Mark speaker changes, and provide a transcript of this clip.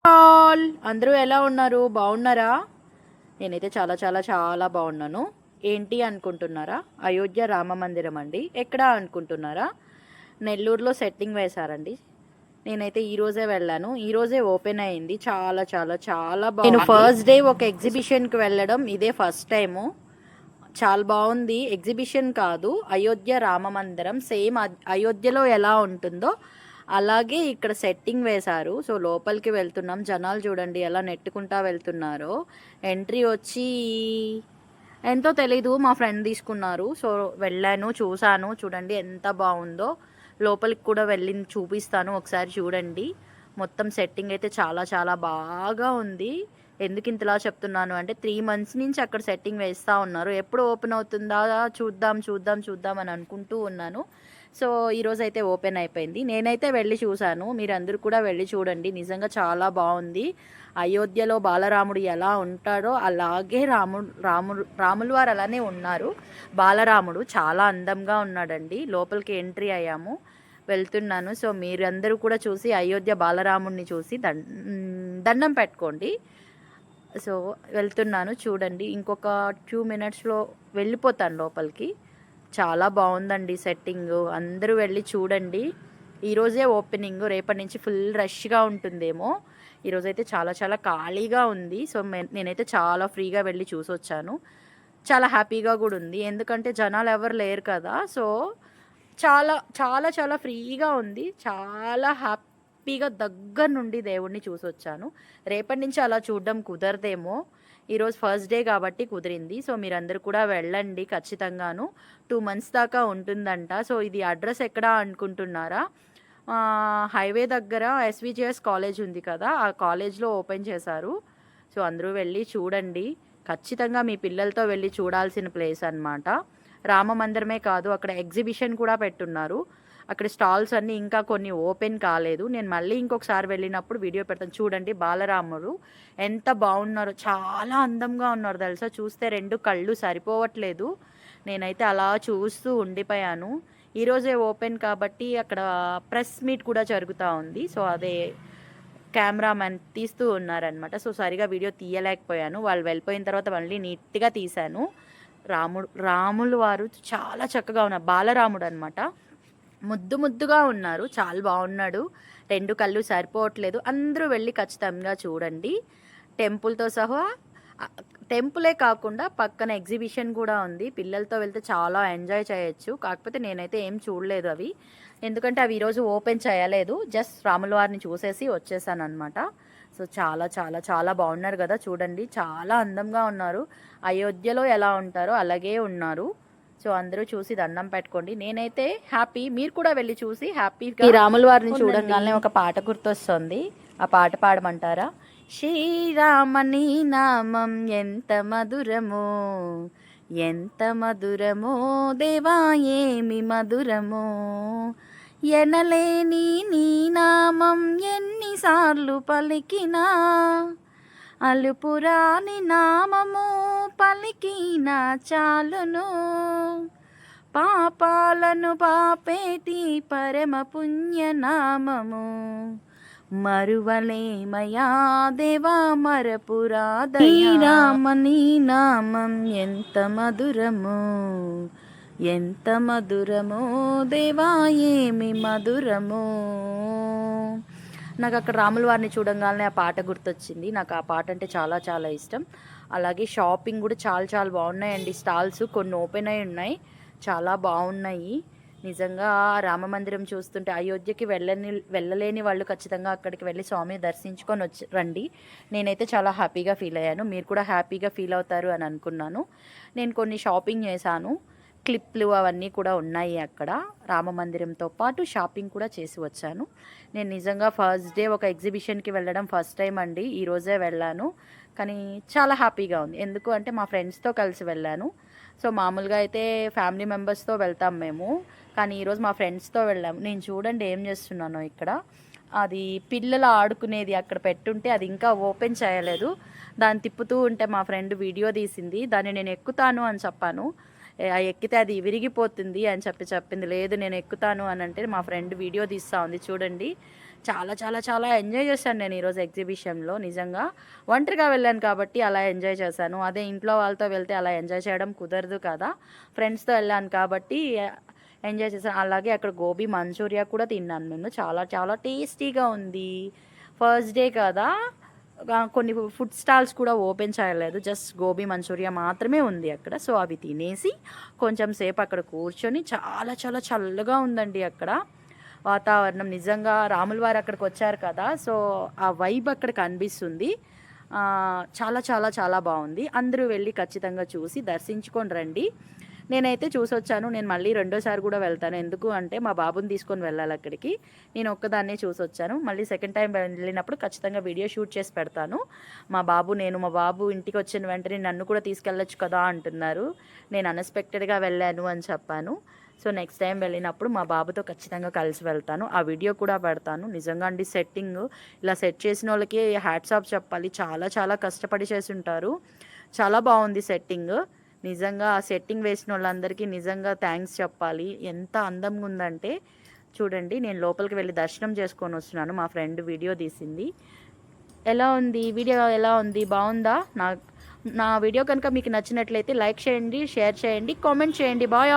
Speaker 1: All అందరూ ఎలా ఉన్నారు? బాగున్నారా? నేనైతే చాలా చాలా చాలా బాగున్నాను. ఏంటి అనుకుంటున్నారా? అయోధ్య రామ మందిరం అండి. ఎక్కడ అనుకుంటున్నారా? నెల్లూరులో సెట్టింగ్ వేశారండి. నేనైతే ఈరోజే వెళ్ళాను. ఈరోజే ఓపెన్ అయింది. చాలా చాలా చాలా బాగుంది. నేను ఫస్ట్ డే ఒక ఎగ్జిబిషన్కి వెళ్ళడం ఇదే ఫస్ట్ టైము. చాలా బాగుంది. ఎగ్జిబిషన్ కాదు, అయోధ్య రామ మందిరం సేమ్ అయోధ్యలో ఎలా ఉంటుందో అలాగే ఇక్కడ సెట్టింగ్ వేశారు. సో లోపలికి వెళ్తున్నాం. జనాలు చూడండి ఎలా నెట్టుకుంటా వెళ్తున్నారో. ఎంట్రీ వచ్చి ఎంతో తెలీదు, మా ఫ్రెండ్ తీసుకున్నారు. సో వెళ్ళాను, చూశాను. చూడండి ఎంత బాగుందో. లోపలికి కూడా వెళ్ళి చూపిస్తాను, ఒకసారి చూడండి. మొత్తం సెట్టింగ్ అయితే చాలా చాలా బాగా ఉంది. ఎందుకు ఇంతలా చెప్తున్నాను అంటే 3 months నుంచి అక్కడ సెట్టింగ్ వేస్తూ ఉన్నారు. ఎప్పుడు ఓపెన్ అవుతుందా చూద్దాం చూద్దాం చూద్దాం అని అనుకుంటూ ఉన్నాను. సో ఈరోజు అయితే ఓపెన్ అయిపోయింది. నేనైతే వెళ్ళి చూశాను. మీరందరూ కూడా వెళ్ళి చూడండి. నిజంగా చాలా బాగుంది. అయోధ్యలో బాలరాముడు ఎలా ఉంటాడో అలాగే రాములు వారు అలానే ఉన్నారు. బాలరాముడు చాలా అందంగా ఉన్నాడండి. లోపలికి ఎంట్రీ అయ్యాము, వెళ్తున్నాను. సో మీరందరూ కూడా చూసి అయోధ్య బాలరాముడిని చూసి దండం పెట్టుకోండి. సో వెళ్తున్నాను, చూడండి. ఇంకొక 2 minutesలో వెళ్ళిపోతాను లోపలికి. చాలా బాగుందండి సెట్టింగ్. అందరూ వెళ్ళి చూడండి. ఈరోజే ఓపెనింగ్, రేపటి నుంచి ఫుల్ రష్గా ఉంటుందేమో. ఈరోజైతే చాలా చాలా ఖాళీగా ఉంది. సో నేనైతే చాలా ఫ్రీగా వెళ్ళి చూసి వచ్చాను. చాలా హ్యాపీగా కూడా ఉంది, ఎందుకంటే జనాలు ఎవరు లేరు కదా. సో చాలా చాలా చాలా ఫ్రీగా ఉంది. చాలా హ్యాపీగా దగ్గర నుండి దేవుణ్ణి చూసొచ్చాను. రేపటి నుంచి అలా చూడడం కుదరదేమో. ఈరోజు ఫస్ట్ డే కాబట్టి కుదిరింది. సో మీరందరూ కూడా వెళ్ళండి ఖచ్చితంగాను. 2 months దాకా ఉంటుందంట. సో ఇది అడ్రస్ ఎక్కడ అనుకుంటున్నారా? హైవే దగ్గర ఎస్విజిఎస్ కాలేజ్ ఉంది కదా, ఆ కాలేజ్లో ఓపెన్ చేశారు. సో అందరూ వెళ్ళి చూడండి. ఖచ్చితంగా మీ పిల్లలతో వెళ్ళి చూడాల్సిన ప్లేస్ అన్నమాట. రామ మందిరమే కాదు, అక్కడ ఎగ్జిబిషన్ కూడా పెట్టున్నారు. అక్కడ స్టాల్స్ అన్నీ ఇంకా కొన్ని ఓపెన్ కాలేదు. నేను మళ్ళీ ఇంకొకసారి వెళ్ళినప్పుడు వీడియో పెడతాను. చూడండి బాలరాముడు ఎంత బాగున్నారో. చాలా అందంగా ఉన్నారు తెలుసా. చూస్తే 2 కళ్ళు సరిపోవట్లేదు. నేనైతే అలా చూస్తూ ఉండిపోయాను. ఈరోజే ఓపెన్ కాబట్టి అక్కడ ప్రెస్ మీట్ కూడా జరుగుతూ ఉంది. సో అదే కెమెరామెన్ తీస్తూ ఉన్నారనమాట. సో సరిగా వీడియో తీయలేకపోయాను. వాళ్ళు వెళ్ళిపోయిన తర్వాత మళ్ళీ నీట్గా తీశాను. రాములు వారు చాలా చక్కగా ఉన్నారు. బాలరాముడు అనమాట. ముద్దు ముద్దుగా ఉన్నారు. చాలా బాగున్నాడు. 2 కళ్ళు సరిపోవట్లేదు. అందరూ వెళ్ళి ఖచ్చితంగా చూడండి. టెంపుల్తో సహా, టెంపులే కాకుండా పక్కన ఎగ్జిబిషన్ కూడా ఉంది. పిల్లలతో వెళ్తే చాలా ఎంజాయ్ చేయొచ్చు. కాకపోతే నేనైతే ఏం చూడలేదు అవి, ఎందుకంటే అవి ఈరోజు ఓపెన్ చేయలేదు. జస్ట్ రాముల వారిని చూసేసి వచ్చేసాను అనమాట. సో చాలా చాలా చాలా బాగున్నారు కదా. చూడండి చాలా అందంగా ఉన్నారు. అయోధ్యలో ఎలా ఉంటారో అలాగే ఉన్నారు. సో అందరూ చూసి దండం పెట్టుకోండి. నేనైతే హ్యాపీ, మీరు కూడా వెళ్ళి చూసి హ్యాపీగా. ఈ రాముల వారిని చూడంగానే ఒక పాట గుర్తొస్తుంది. ఆ పాట పాడమంటారా? శ్రీరామని నామం ఎంత మధురమో, ఎంత మధురమో దేవా ఏమి మధురమో, ఎనలేని నీ నామం ఎన్నిసార్లు పలికినా, అలుపురాని నామము పలికిన చాలును, పాపాలను పాపేటి పరమ పుణ్యనామము, మరువలేమయా దేవా మరపురాదయా. రామని నామం ఎంత మధురమో, ఎంత మధురమో దేవా ఏమి మధురమో. నాకు అక్కడ రాముల వారిని చూడంగానే ఆ పాట గుర్తొచ్చింది. నాకు ఆ పాట అంటే చాలా చాలా ఇష్టం. అలాగే షాపింగ్ కూడా చాలా చాలా బాగున్నాయండి. స్టాల్స్ కొన్ని ఓపెన్ అయి ఉన్నాయి, చాలా బాగున్నాయి. నిజంగా రామ మందిరం చూస్తుంటే అయోధ్యకి వెళ్ళలేని వాళ్ళు ఖచ్చితంగా అక్కడికి వెళ్ళి స్వామిని దర్శించుకొని రండి. నేనైతే చాలా హ్యాపీగా ఫీల్ అయ్యాను. మీరు కూడా హ్యాపీగా ఫీల్ అవుతారు అని అనుకున్నాను. నేను కొన్ని షాపింగ్ చేశాను. క్లిప్లు అవన్నీ కూడా ఉన్నాయి అక్కడ. రామ మందిరంతో పాటు షాపింగ్ కూడా చేసి వచ్చాను. నేను నిజంగా ఫస్ట్ డే ఒక ఎగ్జిబిషన్కి వెళ్ళడం ఫస్ట్ టైం అండి. ఈరోజే వెళ్ళాను, కానీ చాలా హ్యాపీగా ఉంది. ఎందుకు అంటే మా ఫ్రెండ్స్తో కలిసి వెళ్ళాను. సో మామూలుగా అయితే ఫ్యామిలీ మెంబర్స్తో వెళ్తాం మేము, కానీ ఈరోజు మా ఫ్రెండ్స్తో వెళ్ళాము. నేను చూడండి ఏం చేస్తున్నానో ఇక్కడ. అది పిల్లలు ఆడుకునేది అక్కడ పెట్టుంటే అది ఇంకా ఓపెన్ చేయలేదు. దాన్ని తిప్పుతూ ఉంటే మా ఫ్రెండ్ వీడియో తీసింది. దాన్ని నేను ఎక్కుతాను అని చెప్పాను. ఎక్కితే అది విరిగిపోతుంది అని చెప్పింది. లేదు నేను ఎక్కుతాను అని అంటే మా ఫ్రెండ్ వీడియో తీస్తూ ఉంది. చూడండి చాలా చాలా చాలా ఎంజాయ్ చేశాను నేను ఈరోజు ఎగ్జిబిషన్లో. నిజంగా ఒంటరిగా వెళ్ళాను కాబట్టి అలా ఎంజాయ్ చేశాను. అదే ఇంట్లో వాళ్ళతో వెళ్తే అలా ఎంజాయ్ చేయడం కుదరదు కదా. ఫ్రెండ్స్తో వెళ్ళాను కాబట్టి ఎంజాయ్ చేశాను. అలాగే అక్కడ గోబీ మంచూరియా కూడా తిన్నాను నేను. చాలా చాలా టేస్టీగా ఉంది. ఫస్ట్ డే కదా, కొన్ని ఫుడ్ స్టాల్స్ కూడా ఓపెన్ చేయలేదు. జస్ట్ గోబీ మంచూరియా మాత్రమే ఉంది అక్కడ. సో అవి తినేసి కొంచెం సేపు అక్కడ కూర్చొని, చాలా చాలా చల్లగా ఉందండి అక్కడ వాతావరణం. నిజంగా రాముల వారు అక్కడికి వచ్చారు కదా, సో ఆ వైబ్ అక్కడ కనిపిస్తుంది. చాలా చాలా చాలా బాగుంది. అందరూ వెళ్ళి ఖచ్చితంగా చూసి దర్శించుకొని రండి. నేనైతే చూసొచ్చాను. నేను మళ్ళీ రెండోసారి కూడా వెళ్తాను. ఎందుకు అంటే మా బాబుని తీసుకొని వెళ్ళాలి అక్కడికి. నేను ఒక్కదాన్నే చూసొచ్చాను. మళ్ళీ సెకండ్ టైం వెళ్ళినప్పుడు ఖచ్చితంగా వీడియో షూట్ చేసి పెడతాను. మా బాబు ఇంటికి వచ్చిన వెంటనే నన్ను కూడా తీసుకెళ్ళొచ్చు కదా అంటున్నారు. నేను అన్ఎక్స్పెక్టెడ్గా వెళ్ళాను అని చెప్పాను. సో నెక్స్ట్ టైం వెళ్ళినప్పుడు మా బాబుతో ఖచ్చితంగా కలిసి వెళ్తాను. ఆ వీడియో కూడా పెడతాను. నిజంగా అండి, సెట్టింగ్ ఇలా సెట్ చేసిన వాళ్ళకి హ్యాట్స్ ఆఫ్ చెప్పాలి. చాలా చాలా కష్టపడి చేసి ఉంటారు. చాలా బాగుంది సెట్టింగ్. నిజంగా ఆ సెట్టింగ్ వేసిన వాళ్ళందరికీ నిజంగా థ్యాంక్స్ చెప్పాలి. ఎంత అందంగా ఉందంటే చూడండి. నేను లోపలికి వెళ్ళి దర్శనం చేసుకొని వస్తున్నాను. మా ఫ్రెండ్ వీడియో తీసింది. ఎలా ఉంది వీడియో? ఎలా ఉంది? బాగుందా? నా వీడియో కనుక మీకు నచ్చినట్లయితే లైక్ చేయండి, షేర్ చేయండి, కామెంట్ చేయండి. బాయ్.